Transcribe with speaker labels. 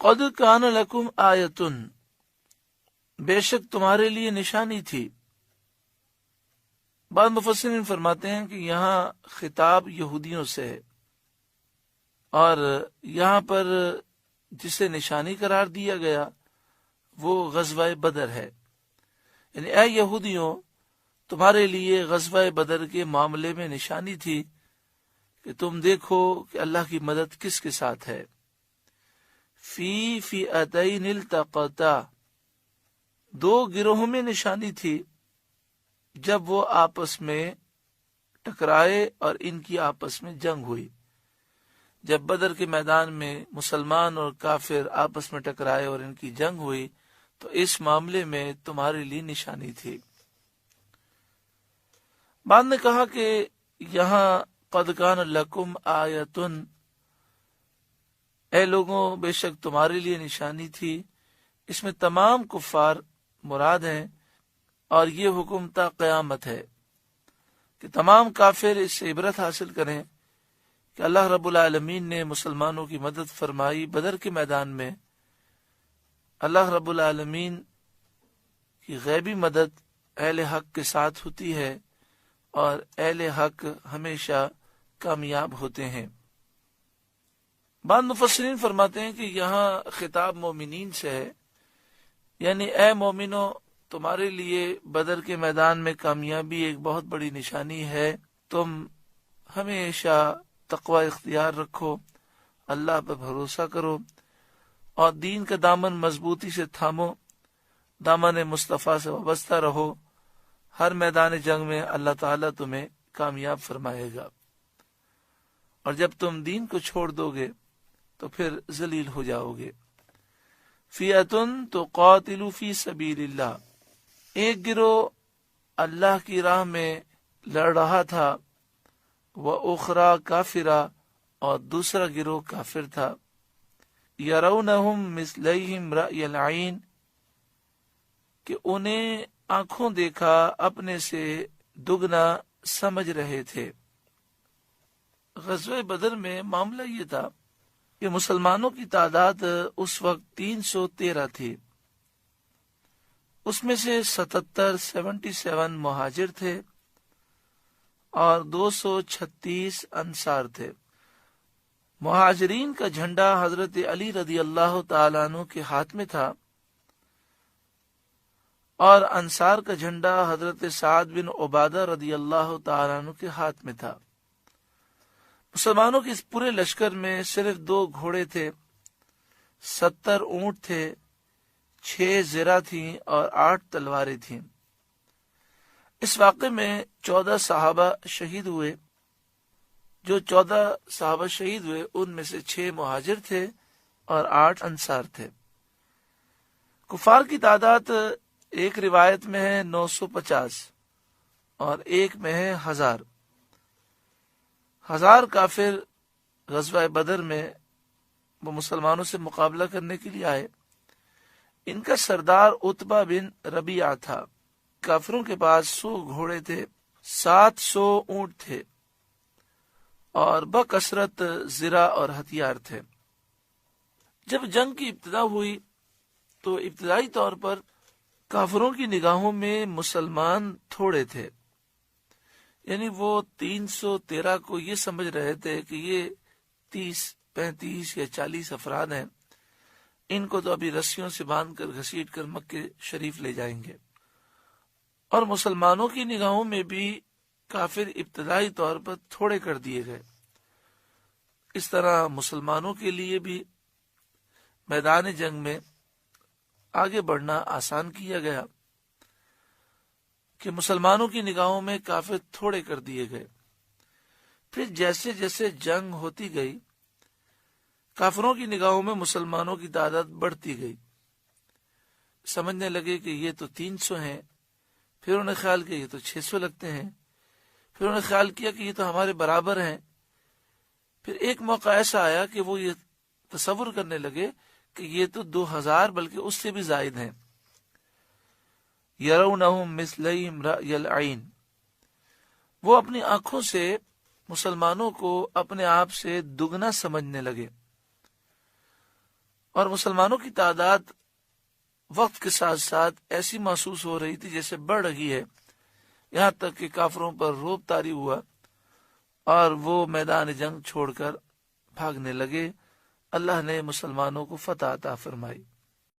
Speaker 1: قد کان لکم آیتن، بے شک تمہارے لیے نشانی تھی۔ بعض مفسرین فرماتے ہیں کہ یہاں خطاب یہودیوں سے ہے، اور یہاں پر جسے نشانی قرار دیا گیا وہ غزوہ بدر ہے۔ یعنی اے یہودیوں، تمہارے لیے غزوہ بدر کے معاملے میں نشانی تھی کہ تم دیکھو کہ اللہ کی مدد کس کے ساتھ ہے۔ فی فئتین التقطا، دو گروہوں میں نشانی تھی جب وہ آپس میں ٹکرائے اور ان کی آپس میں جنگ ہوئی۔ جب بدر کے میدان میں مسلمان اور کافر آپس میں ٹکرائے اور ان کی جنگ ہوئی تو اس معاملے میں تمہارے لیے نشانی تھی۔ بعد نے کہا کہ یہاں قد کان لکم آیتن، اے لوگوں بے شک تمہارے لیے نشانی تھی، اس میں تمام کفار مراد ہیں، اور یہ حکم تا قیامت ہے کہ تمام کافر اس سے عبرت حاصل کریں کہ اللہ رب العالمین نے مسلمانوں کی مدد فرمائی بدر کے میدان میں۔ اللہ رب العالمین کی غیبی مدد اہل حق کے ساتھ ہوتی ہے، اور اہل حق ہمیشہ کامیاب ہوتے ہیں۔ بعض مفسرین فرماتے ہیں کہ یہاں خطاب مومنین سے ہے، یعنی اے مومنو، تمہارے لیے بدر کے میدان میں کامیابی ایک بہت بڑی نشانی ہے، تم ہمیشہ تقوی اختیار رکھو، اللہ پر بھروسہ کرو، اور دین کا دامن مضبوطی سے تھامو، دامن مصطفیٰ سے وابستہ رہو، ہر میدان جنگ میں اللہ تعالیٰ تمہیں کامیاب فرمائے گا، اور جب تم دین کو چھوڑ دو گے تو پھر ذلیل ہو جاؤ گے۔ فئتن تقاتل فی سبیل اللہ، ایک گروہ اللہ کی راہ میں لڑ رہا تھا، وَأُخْرَى کافرہ، اور دوسرا گروہ کافر تھا، یرونہم مثلیہم رأی العین، کہ انہیں آنکھوں دیکھا اپنے سے دگنا سمجھ رہے تھے۔ غزوہ بدر میں معاملہ یہ تھا کہ مسلمانوں کی تعداد اس وقت 313 تھی، اس میں سے 77 مہاجر تھے اور 236 انصار تھے۔ مہاجرین کا جھنڈا حضرت علی رضی اللہ تعالیٰ عنہ کے ہاتھ میں تھا، اور انصار کا جھنڈا حضرت سعد بن عبادہ رضی اللہ تعالیٰ عنہ کے ہاتھ میں تھا۔ مسلمانوں کے اس پورے لشکر میں صرف 2 گھوڑے تھے، 70 اونٹ تھے، 6 زرہ تھیں اور 8 تلواریں تھیں۔ اس واقعے میں 14 صحابہ شہید ہوئے۔ جو 14 صحابہ شہید ہوئے ان میں سے 6 مہاجر تھے اور 8 انصار تھے۔ کفار کی تعداد ایک روایت میں ہے 950 اور ایک میں ہے 1000۔ 1000 کافر غزوہ بدر میں وہ مسلمانوں سے مقابلہ کرنے کے لیے آئے۔ ان کا سردار عتبہ بن ربیعہ تھا۔ کافروں کے پاس 100 گھوڑے تھے، 700 اونٹ تھے، اور بکثرت زرہ اور ہتھیار تھے۔ جب جنگ کی ابتدا ہوئی تو ابتدائی طور پر کافروں کی نگاہوں میں مسلمان تھوڑے تھے، یعنی وہ 313 کو یہ سمجھ رہے تھے کہ یہ 30 35 یا 40 افراد ہیں، ان کو تو ابھی رسیوں سے باندھ کر گھسیٹ کر مکے شریف لے جائیں گے۔ اور مسلمانوں کی نگاہوں میں بھی کافر ابتدائی طور پر تھوڑے کر دیے گئے۔ اس طرح مسلمانوں کے لیے بھی میدان جنگ میں آگے بڑھنا آسان کیا گیا کہ مسلمانوں کی نگاہوں میں کافر تھوڑے کر دیے گئے۔ پھر جیسے جیسے جنگ ہوتی گئی، کافروں کی نگاہوں میں مسلمانوں کی تعداد بڑھتی گئی۔ سمجھنے لگے کہ یہ تو 300 ہیں، پھر انہیں خیال کیا یہ تو 600 لگتے ہیں، پھر انہیں خیال کیا کہ یہ تو ہمارے برابر ہیں۔ پھر ایک موقع ایسا آیا کہ وہ یہ تصور کرنے لگے کہ یہ تو 2000 بلکہ اس سے بھی زائد ہیں۔ یرونہم مثلیہم رأی العین، وہ اپنی آنکھوں سے مسلمانوں کو اپنے آپ سے دگنا سمجھنے لگے۔ اور مسلمانوں کی تعداد وقت کے ساتھ ساتھ ایسی محسوس ہو رہی تھی جیسے بڑھ رہی ہے، یہاں تک کہ کافروں پر رعب طاری ہوا اور وہ میدان جنگ چھوڑ کر بھاگنے لگے۔ اللہ نے مسلمانوں کو فتح عطا فرمائی۔